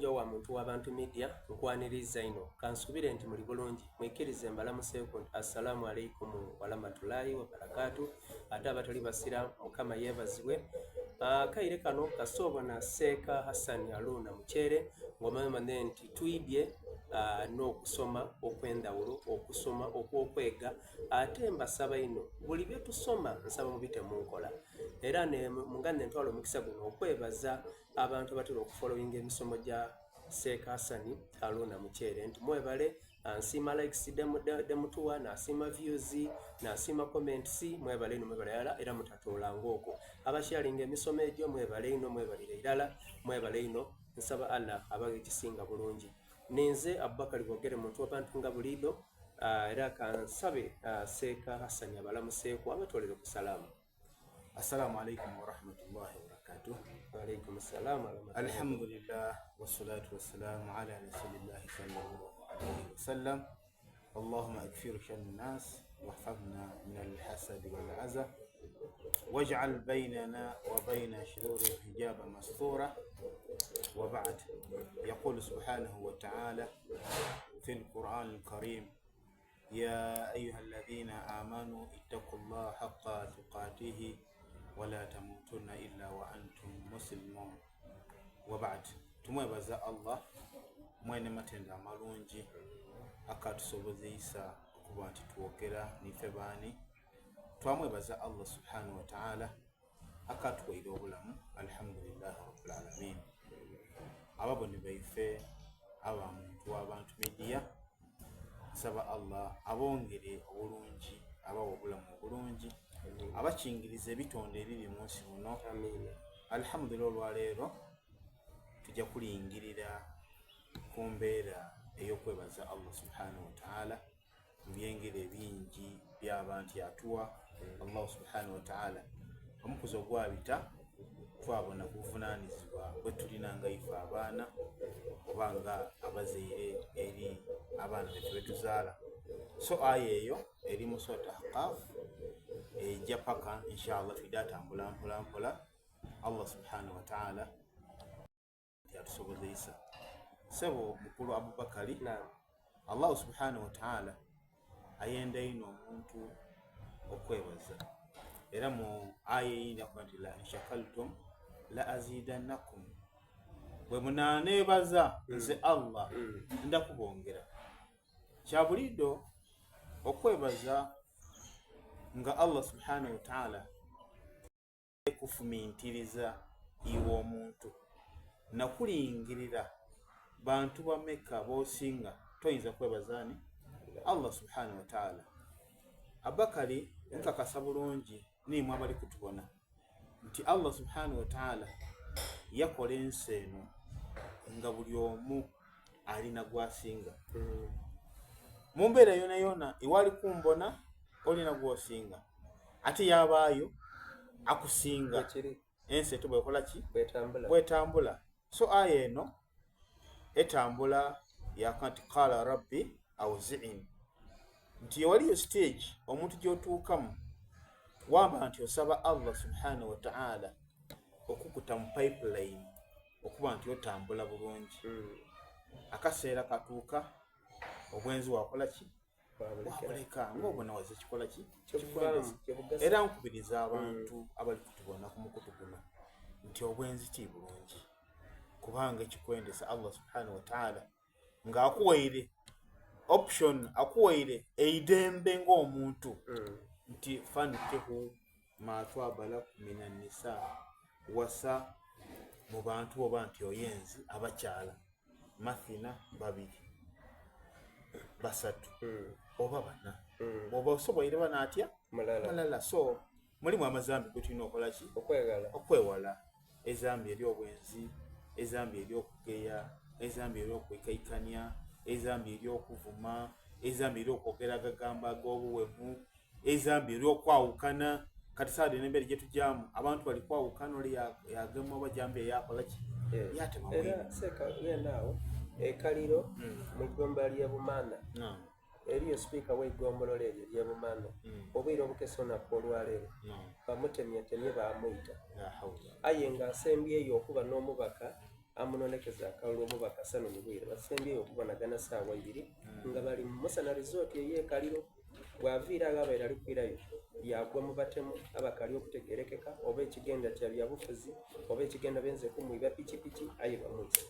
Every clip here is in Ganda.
bulungi owa muntu w'abantu media nkwaniriza ino kansubire nti muli bulungi mwikirize mbalamuseeko nti assalamu alaikum warahmatullahi wabarakatu ate abatali basira mukama yeebazibwe. Kaire kano kasoobona Seeka Hassan Haruna Mukyere ng'omanye nti twibye n'okusoma okw'endawulo okusoma okw'okwega ate mbasaba ino buli bye tusoma nsaba mubite mu nkola era ne mungane ntwala omukisa guno okwebaza abantu abatera okufollowinga emisomo gya Seeka Hassan Haruna Mukyere nti mwebale nsiima likes demutuwa nasiima views nasiima comments mwebale ino mwebale era mutatolanga okwo abasharinga emisomo egyo mwebale ino mwebalire irala mwebale ino nsaba Allah abaga ekisinga bulungi. Ninze Abubakar Bwogere muntu w'abantu nga bulido era kansabe Seeka Hassan abalamuseeko abatolere ku salamu. Assalamu alaikum wa rahmatullahi wa barakatuh. Wa alaikum assalam wa rahmatullahi. Alhamdulillah wassalatu wassalamu ala rasulillahi sallallahu alaihi wasallam. Allahumma akfir shan nas wahfazna min al-hasad wal aza waj'al baynana wa bayna shururi hijaba mastura. وبعد يقول سبحانه وتعالى في القرآن الكريم يا أيها الذين آمنوا اتقوا الله حق تقاته ولا تموتن إلا وأنتم مسلمون. وبعد tumwebaza Allah mwene matenda amalungi akatusobozesa okuba nti twogera nife baani twamwebaza Allah subhanahu wa ta'ala akatuwaire obulamu alhamdulillah rabbil alamin. Ababoni baife abantu w'abantu media nsaba Allah abongere obulungi abawa obulamu obulungi abakingiriza ebitonde ebiri mu nsi muno. Alhamdulillah olwaleero tujja kulingirira ku mbeera ey'okwebaza Allah subhanahu wa ta'ala mu byengeri ebingi by'abantu yatuwa Allah subhanahu wa ta'ala omukuzo ogwabita twabona kuvunaanizibwa bwe tulinanga ife abaana obanga abazaire eri abaana betu betuzaala. So aya eyo eri mu Surat Ahqaf ejja paka inshallah tudatambula mpola Allah subhanahu wa ta'ala yatusobozesa sebo mukulu Abubakari. Allah subhanahu wa ta'ala ayenda ino omuntu okwebaza era mu aya eyindi akwati la inshakaltum la azidannakum bwe munanebaza nze Allah ndakubongera. Kyabulido okwebaza nga Allah subhanahu wa ta'ala ekufumintiriza iwe omuntu nakulingirira bantu bameka bosinga toyinza kwebazaani Allah subhanahu wa ta'ala. Abakari nkakasa bulungi nimwe abali kutubona nti Allah subhanahu wa ta'ala yakola ensi eno nga buli omu alina gwasinga mu mbeera yona yona iwali kumbona olina gwosinga ate yabaayo akusinga ensi eto bwekola ki bwetambula. So aya eno etambula yakati qala rabbi awzi'in nti waliyo stage omuntu gyotuukamu wamba nti osaba Allah subhanahu wa ta'ala okukuta mu pipeline okuba nti otambula bulungi. Akaseera katuuka obwenzi wakola ki wabuleka ng'obona waze kikola ki kikwendeza. Era nkubiriza abantu abali kutubona ku mukutu guno nti obwenzi ti bulungi kubanga ekikwendeza Allah subhanahu wa ta'ala ng'akuwaire option akuwaire eidembe ng'omuntu nti fankihu ma twabala minan nisa wasa mu bantu oba nti oyenzi abakyala mathina babiri basatu oba bana oba osoboire bana atya malala. So mulimu amazambi gwe tulina okola ki okwewala ezambi eri obwenzi ezambi eri okugeya ezambi eri okwekaikania ezambi eri okuvuma ezambi eri okwogera agagamba ag'obuwemu ezambi eri okwawukana. Kati saadi n'embeera gye tujjamu abantu bali kwawukana oli yagema oba jambi eyakola ki yatema era Seeka yenaawo ekaliro mu ggomba lya Bumaana eriyo sipiika w'eggombolola eryo lya Bumaana obwire obukese olunaku olwaleero bamutemyetemye baamuyita aye ng'asembyeyo okuba n'omubaka amunonekeza akalulu omubaka Sanu Bwire basembyeyo okubonagana ssaawa 2 nga bali mu Musana Resort eyeekaliro. Bw'aviira agabaire ali kwirayo yagwa mu batemu abakali okutegerekeka oba ekigenda kya byabufuzi oba ekigenda benze kumwiba pikipiki aye bamwise.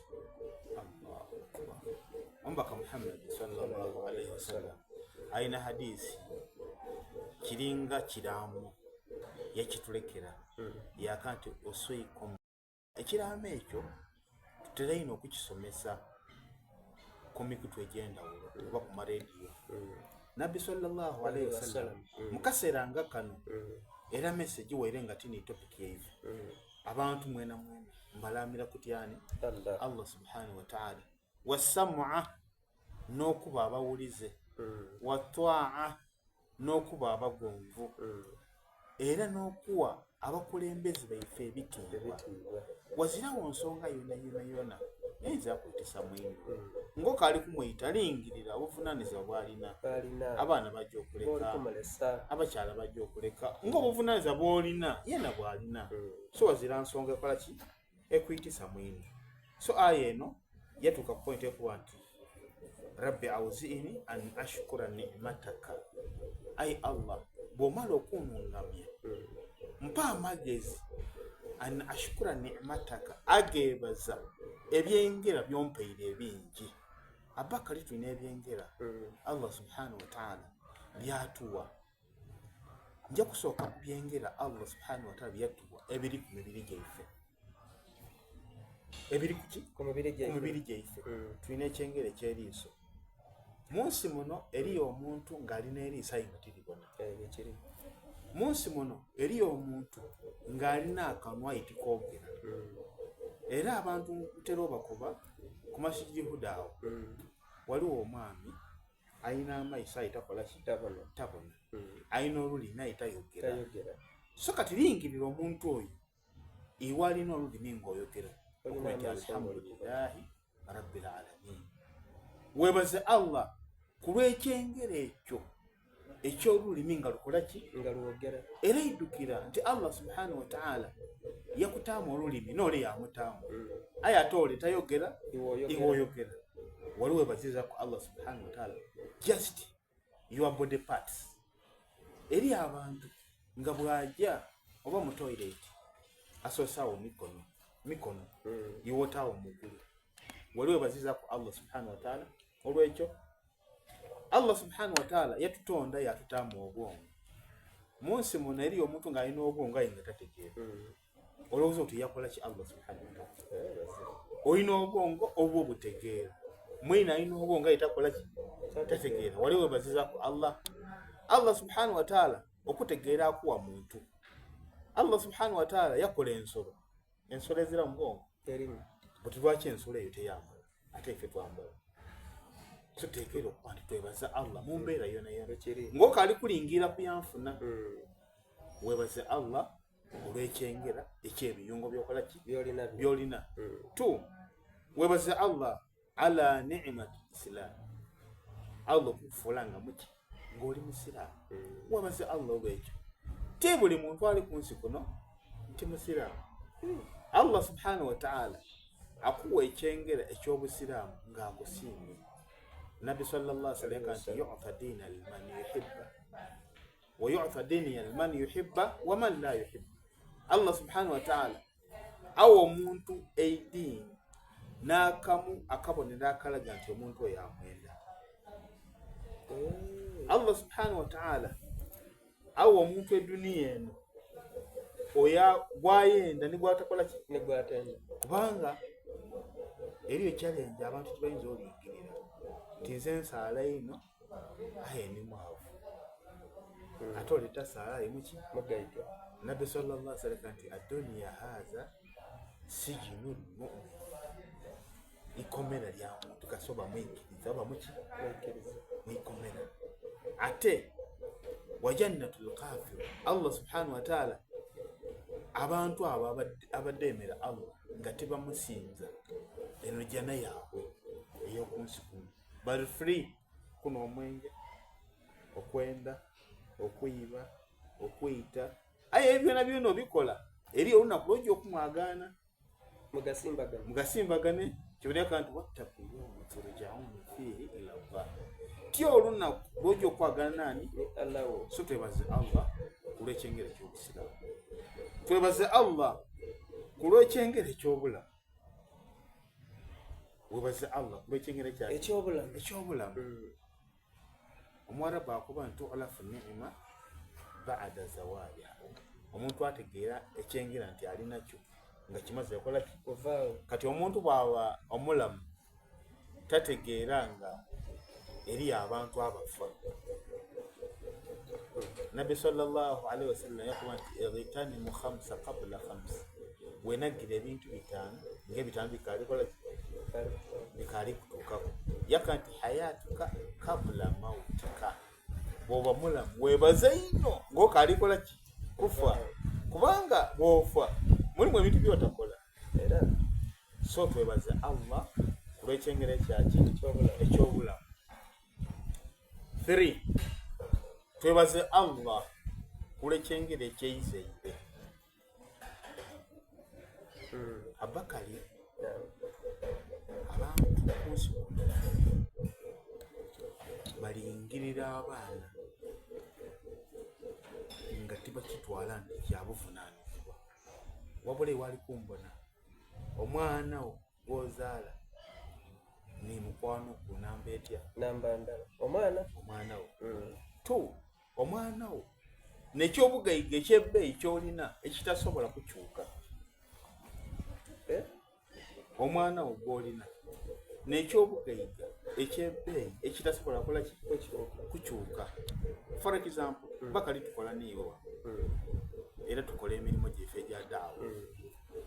Omubaka Muhammad sallallahu alaihi wasallam aina hadisi kiringa kiramu yakitulekera yakanti oswikum ekiramu ekyo tuteraino okukisomesa ku mikutu egyendawulo oba ku marediyo. Nabbi sallallahu alaihi wasallam mukaseera nga kano era message weerenga tini topic yaife abantu mwena mwena mbalamira kutyani Allah subhanahu wa ta'ala wasam'a n'okuba abawulize watwa'a n'okuba abagonvu era n'okuwa abakulembeze baife ebitiibwa wazirawo nsonga yona eyinza kuyitisa mwini ng'okaali kumuyita lingirira obuvunaanyizibwa bw'alina. Abaana bajja okuleka, abakyala bajja okuleka ng'obuvunaanyizibwa bw'olina yena bw'alina. So wazira nsonga ekola ki ekuyitisa mwini. So aya eno yatuuka ku point ekuba nti rabbi awzi'ni an ashkura ni'mataka, ayi Allah bw'omala okunungamya mpa amagezi an ashkura ni'mataka ageebaza ebyengera byompeire ebingi. Abakali tulina ebyengera Allah subhanahu wa ta'ala byatuwa. Nja kusooka ku byengera Allah subhanahu wa ta'ala byatuwa ebiri ku mibiri gyaife. Ebiri ku mibiri gyaife tulina ekyengera ekyeriiso. Munsi muno eriyo omuntu ng'alina eriiso ayi nga tiribona. Munsi muno eriyo omuntu ng'alina akamwa ayi tikoogera. Era abantu ntera obakuba ku Masjidi Huda awo waliwo omwami ayina amaiso ayi takola ki tabona, ayina olulimi ayi tayogera. So kati lingirira omuntu oyo iwe alina olulimi ng'oyogera okumenti alhamdulillahi rabbil alamin. Weebaze Allah ku lw'ekyengera ekyo eky'olulimi nga lukola ki nga lwogera. Era iddukira nti Allah subhanahu wa ta'ala yakutaamu olulimi n'ole yamutaamu aye ate ole tayogera iwe oyogera. Wali weebaziza ku Allah subhanahu wa ta'ala just your body parts. Eri abantu nga bw'ajja oba mu toilet asosaawo mikono iwotaawo mugulu. Wali weebaziza ku Allah subhanahu wa ta'ala olw'ekyo. Allah subhanahu wa ta'ala yatutonda yatutaamu obwongo. Munsi muno eriyo omuntu ng'alina obwongo aye nga tategeera. Olowooza oti yakola ki Allah subhanahu wa ta'ala? Olina obwongo oba obutegeera. Mwina alina obwongo aye takola ki tategeera. Wali weebaziza ku Allah subhanahu wa ta'ala okutegeera akuwa muntu. Allah subhanahu wa ta'ala yakola ensolo ezira mu bwongo buti lwaki ensolo eyo teyambala ate ife twambala. Tuteekera okuba nti twebaza Allah mu mbeera yona ng'okaali kulingira ku yanfuna. Weebaze Allah olw'ekyengera eky'ebiyungo byokola ki byolina. Weebaze Allah ala ni'mati islam, Allah okufuula nga muki ng'oli musiraamu. Weebaze Allah olw'ekyo. Ti buli muntu ali ku nsi kuno nti musiraamu. Allah subhanahu wa ta'ala akuwa ekyengera eky'obusiraamu ng'akusiimye. Nabi sallallahu alaihi wasallam yu'ta dina liman yuhibba wa yu'ta dina liman yuhibba wa man la yuhibba. Allah subhanahu wa ta'ala awo omuntu eidini n'akamu akabonera akalaga nti omuntu oyo amwenda. Allah subhanahu wa ta'ala awo omuntu eduniya eno oya gwayenda ni gwatakola ki ne gwatenda. Kubanga eriyo challenge abantu kibayinza olingirira nti nze nsaala ino aye ni mwavu ate oleta saala emuki mugaito. Nabbi sallallahu alaihi wasallam nti aduniya haza sijinul mu'min, ikomera lya muntu kasoba mwikiriza oba muki mwikomera. Ate wa jannatul kafir, Allah subhanahu wa ta'ala abantu abo abademera Allah nga tebamusinza eno jana yaabwe ey'okunsi kuno bali free kuno omwenge okwenda okuyiba okwita aye byona byona obikola eri olunaku lwojja okumwagaana mugasimbagane kibuleka nti wattaku yawma turja'una fihi ila Allah. Tyo olunaku lwojja okwagala nani? So twebaze Allah kulw'ekyengere ky'obusiramu, twebaze Allah kulw'ekyengere ky'obulamu, webaze Allah kulw'ekyengere ekyobulamu. Omwarabu akuba nti olafu ni'ima ba'da zawaliha. Omuntu ategeera ekyengera nti alinakyo nga kimaze yakola ki? Kati omuntu bw'aba omulamu tategeera nga eri abantu abafa. Nabbi sallallahu alaihi wasallam yakuba nti ightanimu khamsa qabla khamsa, wenagira ebintu bitaano ng'ebitaano bikaali kutuukako. Yaka nti hayatuka qabla mautika, bw'oba mulamu weebaze nnyo ng'okaali kola ki? Kufa, kubanga bw'ofa mulimu ebintu by'otakola. So twebaze Allah kulw'ekyengere kyaki? Ekyobulamu. 3. Twebaze Allah kulw'ekyengere ekyeyizeyire. Abakali abantu kunsi balingirira abaana nga tibakitwala nti kyabuvunaanyizibwa. Wabula ewali kumbona omwana wo gw'ozaala ni mukwano ku namba etya? Namba ndala. Omwana wo. Tu omwana wo n'ekyobugayiga eky'ebbeeyi ky'olina ekitasobola kukyuka. Omwana wo gw'olina n'ekyobugayiga eky'ebbeeyi ekitasobola kukyuka. For example, bakali tukola niiwe era tukola emirimu gyeffe egya daawa.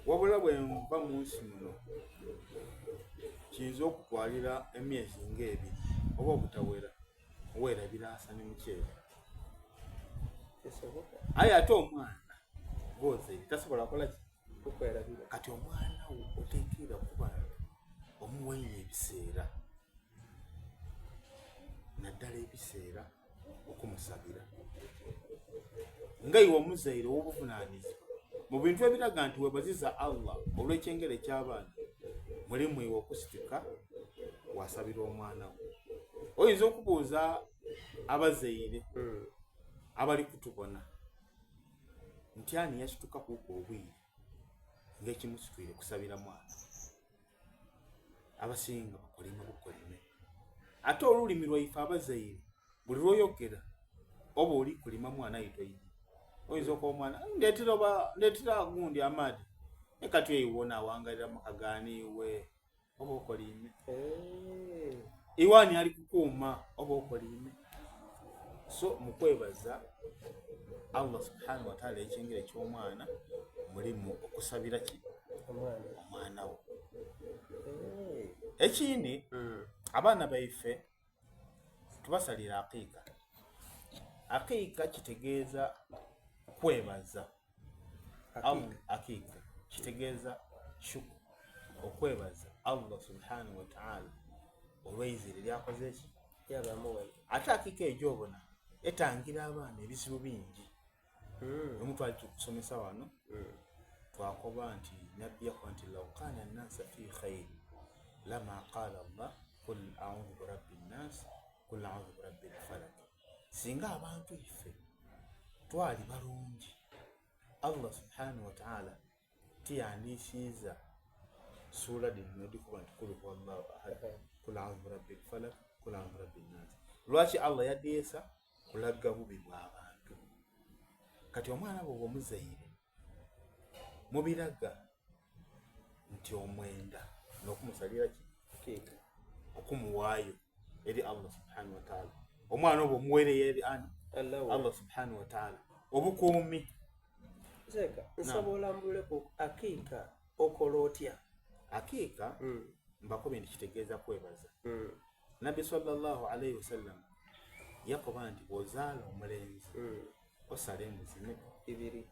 Wabula bwe nva mu nsi muno kiyinza okutwalira emyezi ng'ebiri oba obutawera weerabira asa ne mukyere. Aye ate omwana gw'ozaire tasobola kukola ki? Kati omwana wo oteekeera kuba omuwaire ebiseera, naddala ebiseera okumusabira nga iwe omuzaire ow'obuvunaanyizibwa mu bintu ebiraga nti weebaziza Allah olw'ekyengere ky'abaana, mulimu iwe okusituka wasabira omwana wo. Oyinza okubuuza abazaire abali kutubona nti ani yasituka kuuko obwire ng'ekimusitwire kusabira mwana? Abasinga bukolime. Ate olulimi lwaife abazaire buli lw'oyogera oba oli kulima mwana ayitoyire. Oyinza okuba omwana ndeetera gundi amaadi ekati eiwona awangalira mu kaganiiwe oba okolime. Iwaani ali kukuuma oba okolime. So mukwebaza Allah subhanahu wa ta'ala ekyengere ky'omwana mulimu okusabira ki? Omwana wo. Ekindi, abaana baife tubasalira aqiika. Aqiika kitegeeza kwebaza. Aqiika kitegeeza shukru, okwebaza Allah subhanahu wa ta'ala olw'eizire lyakoze ki? Ate aqiika egyobona etangira abaana ebizibu bingi. Omuntu ali tukusomesa wano twakoba nti nabbi yakoba nti law kana an-nasa fi khayr lama qala Allah qul a'udhu bi rabbi an-nas qul a'udhu bi rabbil falaq. Singa abantu ife twali balungi, Allah subhanahu wa ta'ala tiyandisiiza sura dino edikuba nti qul huwallahu ahad qul a'udhu bi rabbil falaq qul a'udhu bi rabbin nas. Lwaki Allah yaddeesa kulaga bubi bw'abantu? Kati omwana bw'oba omuzaire mubiraga nti omwenda n'okumusalira ki? Okumuwaayo eri Allah subhanahu wa ta'ala. Omwana oba omuweereyo eri ani? Allah subhanahu wa ta'ala. Obukuumi. Nsaba olambuleku aqiika okola otya? Aqiika mbakobye nti kitegeeza kwebaza. Nabbi sallallahu alaihi wasallam yakoba nti bw'ozaala omulenzi osala embuzi ibiri,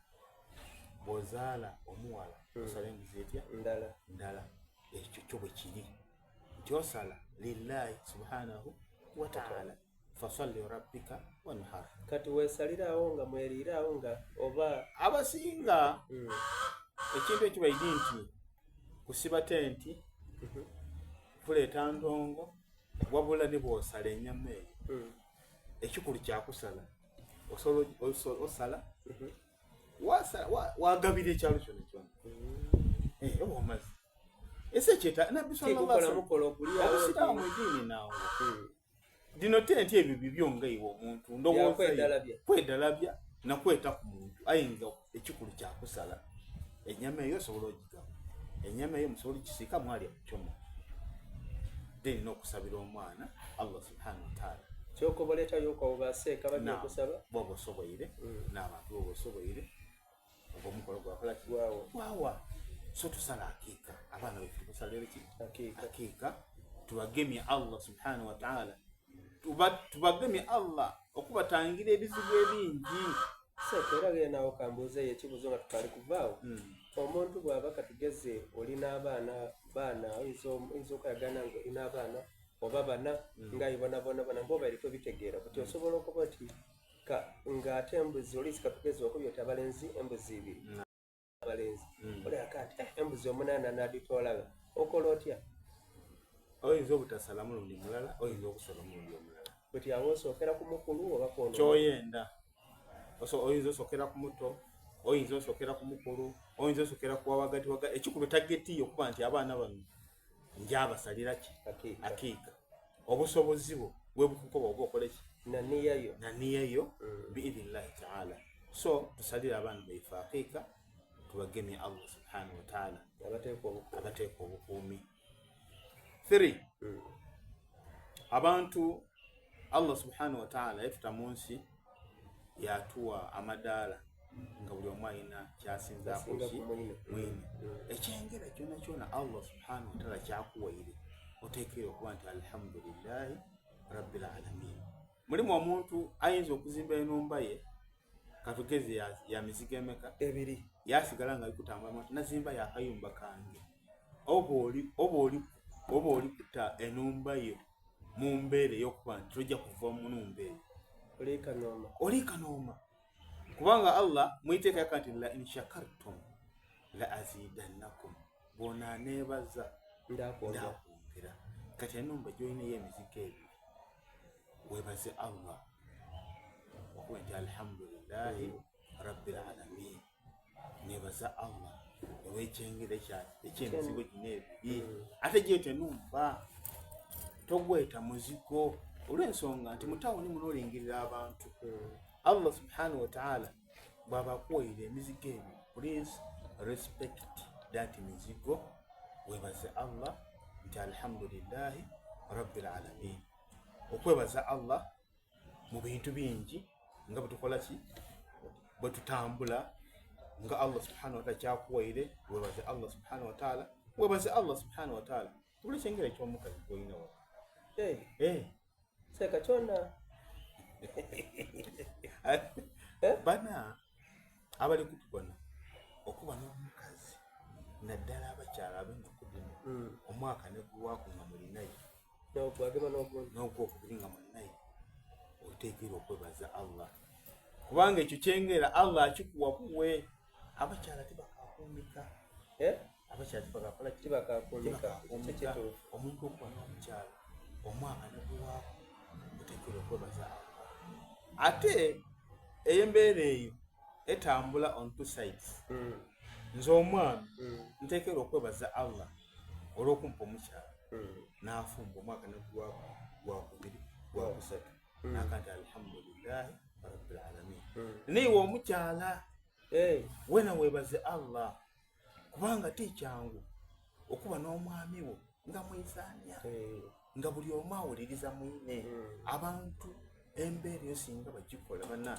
bw'ozaala omuwala osala embuzi etya? Ndala. Ekyo kyo bwe kiri nti osala lillahi subhanahu wa ta'ala fasalli rabbika wanhar. Kati weesalirawo nga mweriirawo nga oba abasinga ekintu ekibaidi nti kusiba tenti, kuleeta ndongo, wabula ne bw'osala ennyama eyo ekikulu kyakusala osala wagabira ekyalo kyona kyona oba omaze ese ekyeta nabbi obusiraamu ediini nangu dino tenti ebyo bibyo nga iwe omuntu ndowooza kwedalabya nakweta ku muntu ayinza ekikulu kyakusala ennyama eyo osobola ogigaba ennyama eyo musobola okisiika mwali akucoma then n'okusabira omwana Allah subhanahu wa ta'ala kyokoboleta yokwawubaseeka bajja okusaba bwoba osoboire n'abantu bwoba osoboire oba omukolo gwakola kiwawa so tusala akiika abaana baife tubasalire ki akiika tubagemye Allah subhanahu wa ta'ala tubagemye Allah okubatangira ebizibu ebingi seera genda okambuuzeeyo ekibuzo nga tutali kuvaawo omuntu bw'aba katugeze olina baana oyinza okwayagana nga olina abaana oba bana ngaayibonabona ngaoba eri tobitegeera buti osobola okuba ti ng'ate embuzi oli zikatugeze okubya oti abalenzi embuzi ibiri abalenzi oleka nti embuzi omunaana naditoolaga okola otya oyinza obutasala mulundi mulala oyinza okusala mulundi omulala buti awo osookera ku mukulu oba kono kyoyenda oyinza osookera ku muto oyinza osookera ku mukulu oyinza osookera ku wawagati ekikulu tagetiyo okuba nti abaana bano njabasalira ki akiika obusobozi bwo bwebukukoba oba okole ki naniyayo biidhnillahi taala so tusalire abaana baife akiika tubagemye Allah subhanahu wa ta'ala abateeka obukuumi 3 abantu Allah subhanahu wa ta'ala yafuta mu nsi yatuwa amadaala nga buli omu alina kyasinzaako mwine ekyengera kyona kyona Allah subhanahu wa ta'ala kyakuwaire oteekere okuba nti alhamdulillahi rabbil alamin mulimu omuntu ayinza okuzimba enumba ye katugeze ya mizigo emeka 2 yasigala nga alikutambula nti nazimba yakayumba kange oba oli kuta enumba yo mu mbeera ey'okuba nti tojja kuva mu numba eyo olikanooma kubanga Allah mwiteeka yaka nti la in shakartum la azidannakum bona nebaza ndakwongera kati enumba gyolina y'emizigo ebyo webaze Allah okuba nti alhamdulillahi rabbil alamin nebaza Allah ewekyengera ekyemizigo gino ebiri ate gyete enumba togweta muzigo olw'ensonga nti mutawuni muno olingirira abantu Allah subhanahu wa ta'ala bwaba kuwaire emizigo ebyo please respect that mizigo webaze Allah nti alhamdulillahi rabbil alamin okwebaza Allah mu bintu bingi nga bwetukola ki bwetutambula nga Allah subhanahu wa ta'ala kyakuwaire webaze Allah subhanahu wa ta'ala webaze Allah subhanahu wa ta'ala buli kyengera ekyomukazi golina wa seka kyona bana abali kutubona okuba n'omukazi naddala abakyala ab'ennaku dino omwaka neguwaako nga mulinayo n'ogwokubiri nga mulinayo oteekera okwebaza Allah kubanga ekyo kyengera Allah akikuwa kuwe abakyala tibakakuumika omuntu okuba n'omukyala omwaka neguwaako oteekera okwebaza Allah ate ey'embeera eyo etambula on 2 sides nze omwami nteekera okwebaza Allah olw'okumpa omukyala n'afumba omwaka neguwaako gwakubiri gwakusatu nakanti alhamdulillahi rabbil alamin niiwe omukyala wena weebaze Allah kubanga tikyangu okuba n'omwami wo nga mwizaanya nga buli omu awuliriza mwine abantu embeera eyo singa bagikola bana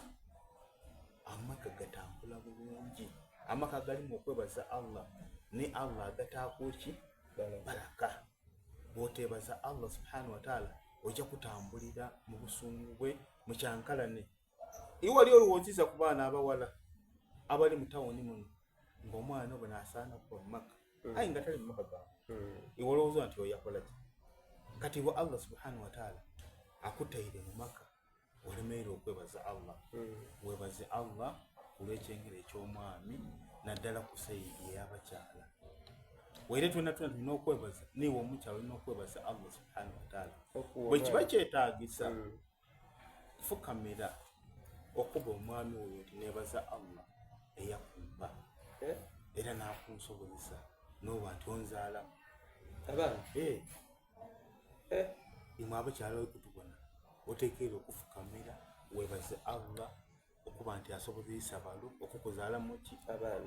amaka gatambula bulungi amaka galimu okwebaza Allah ne Allah agataako baraka bw'oteebaza Allah subhanahu wa ta'ala ojja kutambulira mu busungu bwe mu kyankalane iwe wali olowooziza ku baana abawala abali mu tawuni muno ng'omwana bwe naasaana kuba mu maka aye nga tali mu maka gaabwe iwe olowooza nti oyakola ki kati bwe Allah subhanahu wa ta'ala akutaire mu maka olemeera okwebaza Allah webaze Allah olw'ekyengera eky'omwami naddala ku sayidi ey'abakyala were tulina okwebaza niwe omukyalo olina okwebaza Allah subhanahu wa ta'ala bwe kiba kyetaagisa fukamira okuba omwami oyo nti neebaza Allah eyakumpa era n'akunsobozesa n'oba nti onzaalamu abaana imwe abakyala okutubona oteekeera okufukamira weebaze Allah okuba nti asobozesa balo okukuzaalamu ki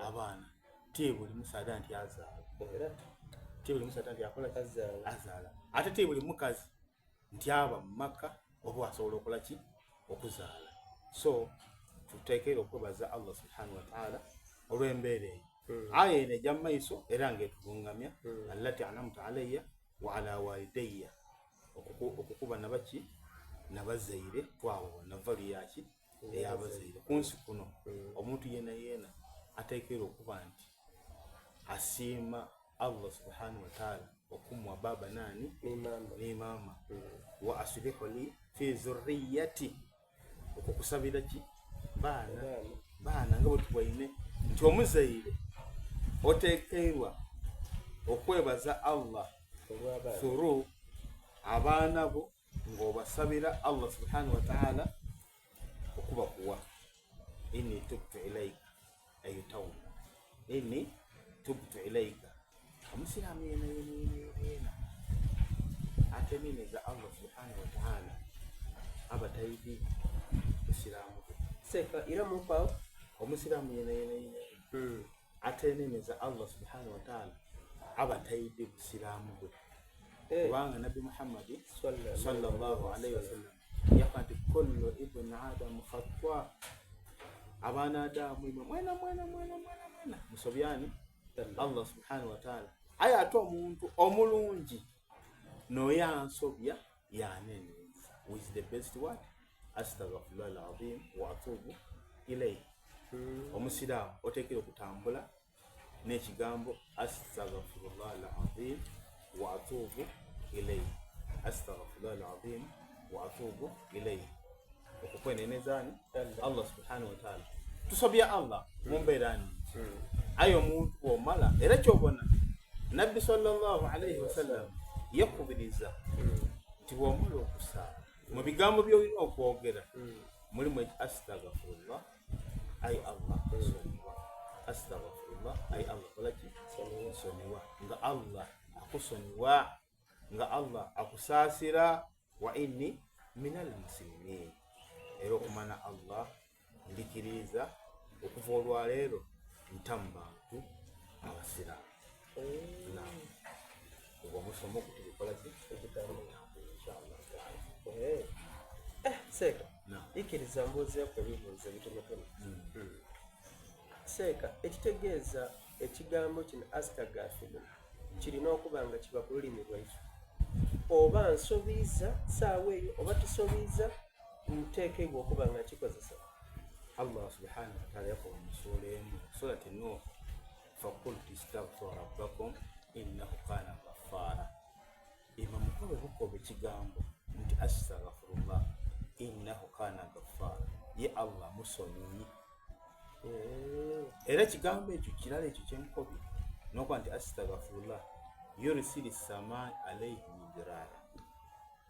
abaana ti buli musaada nti azaala ti buli musaada nti akola azaala ate ti buli mukazi nti aba mu maka oba asobola okola ki okuzaala. So tuteekeera okwebaza Allah subhanahu wa ta'ala olw'embeera eyo. Aya eno ejja mu maiso era ng'etulungamya allati an'amta alayya wa ala walidayya okukuba nabaki nabazaire twawo navalu yaki eyabazaire ku nsi kuno omuntu yena yena ateekeera okuba nti asiima Allah subhanahu wa ta'ala okumwa baba nani ni mama wa aslihu li fi zurriyati okukusabira ki baana nga bwe tubaine nti omuzaire oteekeerwa okwebaza Allah through abaana bo ng'obasabira Allah subhanahu wa ta'ala okubakuwa inni tubtu ilayka ayutawna inni tubtu ilayka omusiraamu yena ate nineza Allah subhanahu wa ta'ala aba tayidi musiraamu seka era mukwawo omusiraamu yena ate nineza Allah subhanahu wa ta'ala aba tayidi busiraamu bwe kubanga nabbi Muhammad sallallahu alayhi wasallam yakola nti kullu ibn adam khata abaana adamu imwe mwena musobyani Allah subhanahu wa ta'ala aye ate omuntu omulungi n'oyansobya yaneneza with the best word astaghfirullah alazim wa atubu ilayhi. Omusiraamu oteekera okutambula n'ekigambo astaghfirullah alazim wa atubu ilayhi, astaghfirullah alazim wa atubu ilayhi, okukwenenezani Allah subhanahu wa ta'ala. Tusobya Allah mumbeera nti aye omuntu omala era kyobona nabbi sallallahu alayhi wasallam yakubiriza nti bw'omala okusaala mu bigambo by'olina okwogera mulimu astaghfirullah ay Allah nsonyiwa, astaghfirullah ay Allah kolaki nsonyiwa, nga Allah akusonyiwa, nga Allah akusaasira, wa inni minal muslimin, era okumana Allah ndikiriza okuva olwaleero ntamu bantu abasiraamu. Ubwo musomo kutikola ki inshallah ta'ala. Seka ikiriza mbuzi yako ebibuuzo bitonotono. Seka ekitegeeza ekigambo kino astaghfirullah kirina okuba nga kiba ku lulimi lwaife, oba nsobiiza saawa eyo oba tusobiiza nteekebwa okuba nga kikozesa. Allah subhanahu wa ta'ala yakola mu sura emu, surati Nuh, faqultu istaghfiru rabbakum innahu kana ghaffara. Ima mukobe bukobe kigambo nti astaghfirullah innahu kana ghaffara, ye Allah musonyi. Era kigambo ekyo kirala ekyo kyenkobi n'okuba nti astaghfirullah yursili samaa alayhi midrara,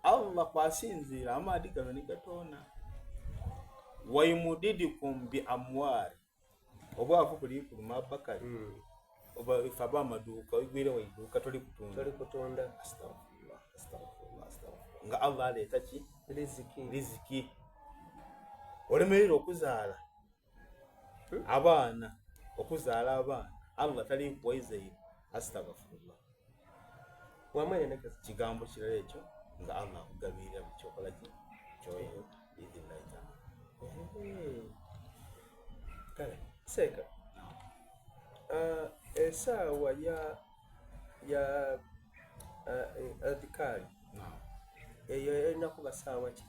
Allah kwasinziira amaadi gano ni gatoona. Wayumudidikum bi amwari, obwavu buli kuluma bakali oba ifaba amaduuka igwire waiduuka toli kutunda. Astaghfirullah astaghfirullah astaghfirullah, nga Allah aleeta ki riziki. Olemerera okuzaala abaana, okuzaala abaana Allah tali kuwaizaire, astaghfirullah wamwe kigambo kirala ekyo nga Allah akugabirira bukyokola ki kyoyo idhillahi ta'ala. Kale Seka esaawa ya adhikari eyo erina kuba saawa ki?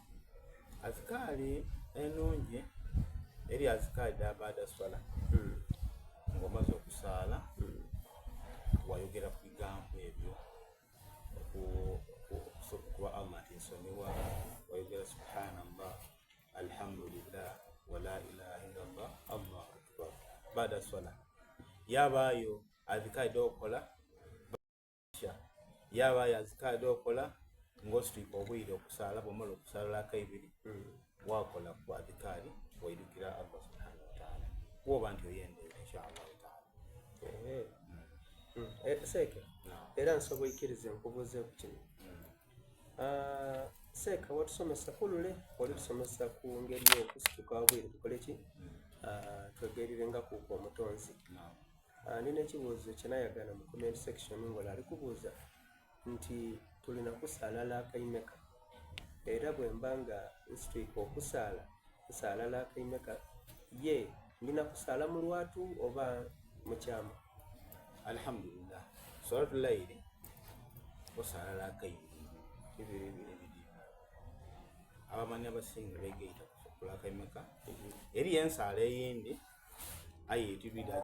Azikari enungi eri azikari baada swala ng'omaze okusaala wayogera ku bigambo ebyo okuba Allah nti nsonyiwa, wayogera subhanallah alhamdulillah wa la ilaha illallah allahu akbar baada swala. Yabaayo azikari dokola yaba yazikaade okola ng'osituika obwire okusaala bwomala okusaala laka ibiri wakola ku adhikaari wairukira Allah subhanahu wa ta'ala woba nti oyendera inshallah ta'ala. Seeka era nsobola ikkiriza nkubuuze ku kino. Seeka watusomesa kulule wali tusomesa ku ngeri y'okusituka obwire tukole ki twegerire kuko omutonzi. Nina ekibuuzo kyenayagala mu comment section ngola ali kubuuza nti tulina kusaala lakaimeka era bwe mba nga nsituika okusaala nsaala lakaimeka ye nina kusaala mu lwatu oba mu kyama? Alhamdulillah, salatul layli osaala laka ibiri abamanyi abasinga begeita kulakaimeka eri ensaala eyindi ayetibira